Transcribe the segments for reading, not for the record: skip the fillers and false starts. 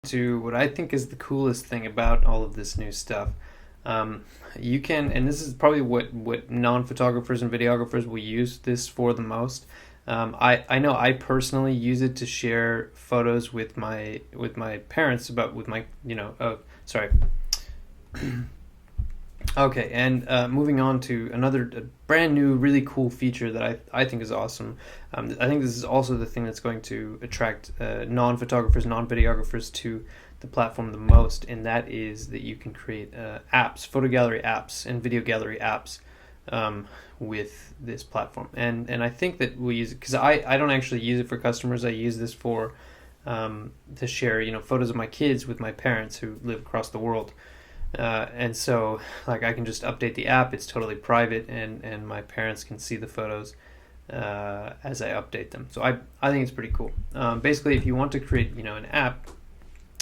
to what I think is the coolest thing about all of this new stuff. You can, and this is probably what non-photographers and videographers will use this for the most. I know I personally use it to share photos with my parents about with my sorry. Okay, and moving on to another brand new, really cool feature that I think is awesome. I think this is also the thing that's going to attract non-photographers, non-videographers to the platform the most, and that is that you can create apps, photo gallery apps, and video gallery apps with this platform. And I think that we'll use it because I don't actually use it for customers. I use this for to share photos of my kids with my parents who live across the world. And so like I can just update the app. It's totally private, and my parents can see the photos as I update them. So I think it's pretty cool. Basically, if you want to create an app,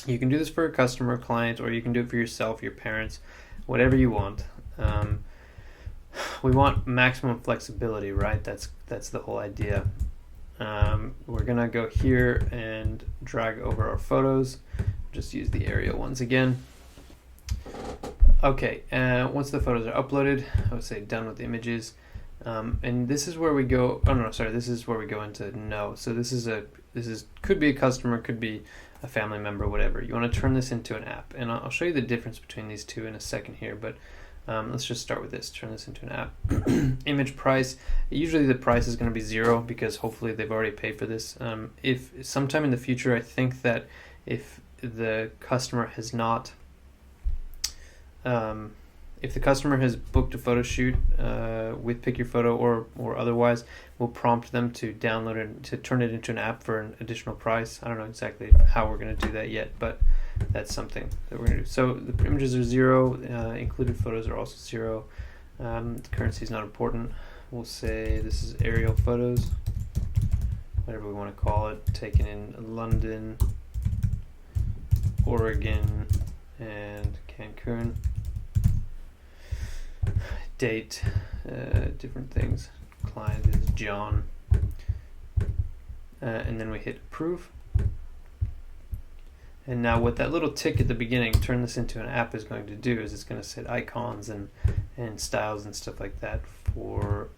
you can do this for a customer, client, or you can do it for yourself, your parents, whatever you want. We want maximum flexibility, right? That's the whole idea. We're gonna go here and drag over our photos. Just use the aerial ones again. Okay, once the photos are uploaded, I would say done with the images. And this is where we go. Oh no, sorry. This is where we go into no. So this is could be a customer, could be a family member, whatever. You want to turn this into an app, and I'll show you the difference between these two in a second here. But let's just start with this. Turn this into an app. Image price. Usually the price is going to be 0 because hopefully they've already paid for this. If sometime in the future, I think that if the customer has not if the customer has booked a photo shoot with Pick Your Photo or otherwise, we'll prompt them to download it, to turn it into an app for an additional price. I don't know exactly how we're going to do that yet, but that's something that we're going to do. So the images are 0, included photos are also 0. The currency is not important. We'll say this is aerial photos, whatever we want to call it, taken in London, Oregon, and Cancun. Date, different things. Client is John, and then we hit approve. And now what that little tick at the beginning, turn this into an app, is going to do is it's going to set icons and styles and stuff like that for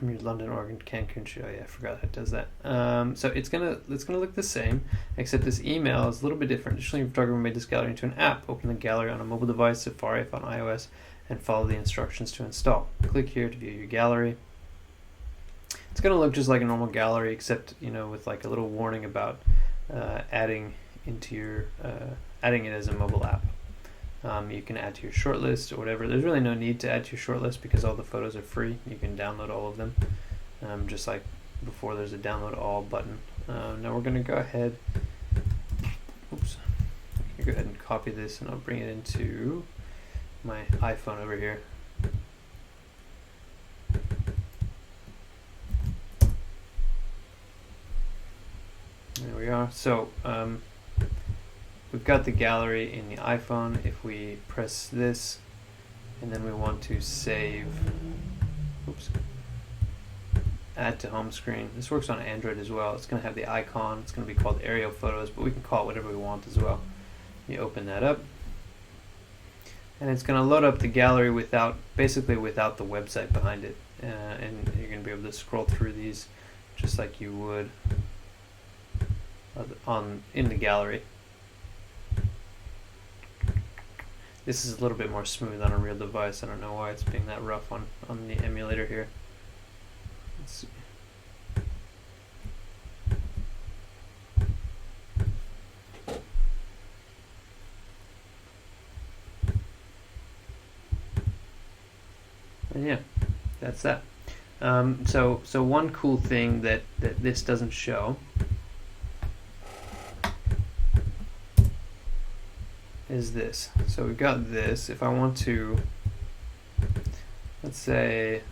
from your London, Oregon, Cancun show. Yeah, I forgot it does that. So it's gonna look the same, except this email is a little bit different. Additionally, your photographer made this gallery into an app. Open the gallery on a mobile device, Safari if on iOS, and follow the instructions to install. Click here to view your gallery. It's gonna look just like a normal gallery, except with like a little warning about adding it as a mobile app. You can add to your shortlist or whatever. There's really no need to add to your shortlist because all the photos are free. You can download all of them, just like before. There's a download all button. Now we're going to go ahead. Oops. Go ahead and copy this, and I'll bring it into my iPhone over here. There we are. So we've got the gallery in the iPhone. If we press this and then we want to save, add to home screen. This works on Android as well. It's going to have the icon. It's going to be called aerial photos, but we can call it whatever we want as well. You open that up, and it's going to load up the gallery basically without the website behind it. And you're going to be able to scroll through these just like you would in the gallery. This is a little bit more smooth on a real device. I don't know why it's being that rough on the emulator here. Let's see. And yeah, that's that. So one cool thing that this doesn't show is this. So we've got this. If I want to, let's say,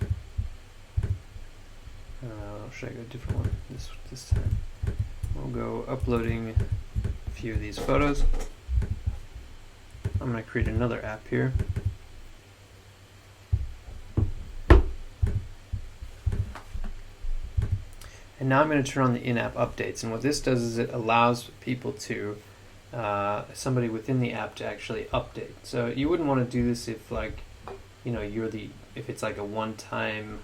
should I go a different one this time? We'll go uploading a few of these photos. I'm going to create another app here. And now I'm going to turn on the in-app updates. And what this does is it allows people to, somebody within the app to actually update. So you wouldn't want to do this if like, you know, if it's like a one-time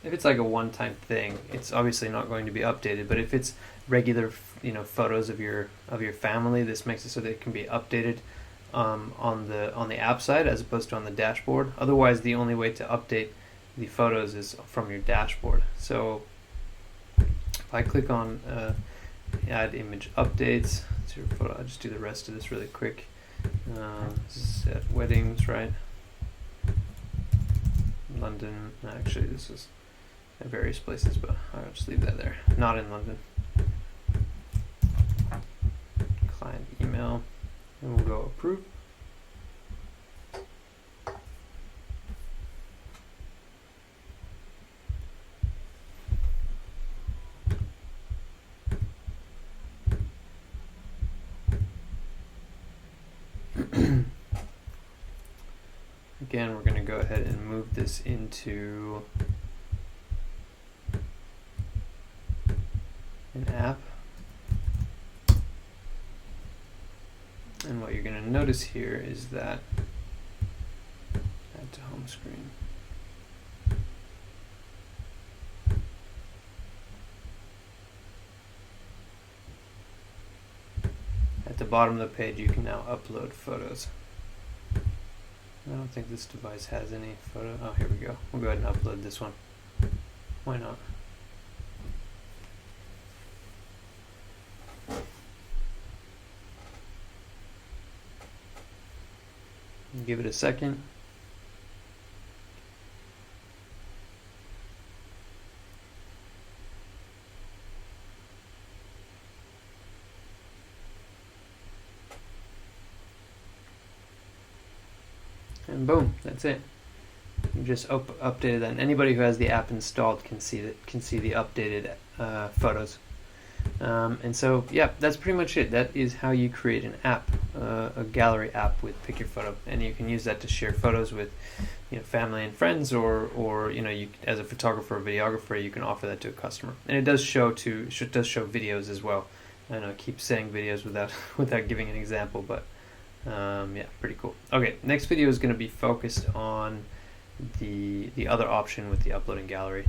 thing, it's obviously not going to be updated. But if it's regular, you know, photos of your family, this makes it so that it can be updated on the app side as opposed to on the dashboard. Otherwise, the only way to update the photos is from your dashboard. So if I click on add image updates to your photo, I'll just do the rest of this really quick. This is at weddings, right? London. Actually, this is at various places, but I'll just leave that there. Not in London. Client email, and we'll go approve. Again, we're going to go ahead and move this into an app. And what you're going to notice here is that add to home screen. At the bottom of the page, you can now upload photos. I don't think this device has any photo. Oh, here we go. We'll go ahead and upload this one. Why not? Give it a second. And boom, that's it. You just updated that. And anybody who has the app installed can see the updated photos. And so, yeah, that's pretty much it. That is how you create an app, a gallery app with Pick Your Photo, and you can use that to share photos with, you know, family and friends, or you know, you as a photographer or videographer, you can offer that to a customer. And it does show videos as well. I know I keep saying videos without giving an example, but yeah, pretty cool. Okay, next video is going to be focused on the other option with the uploading gallery.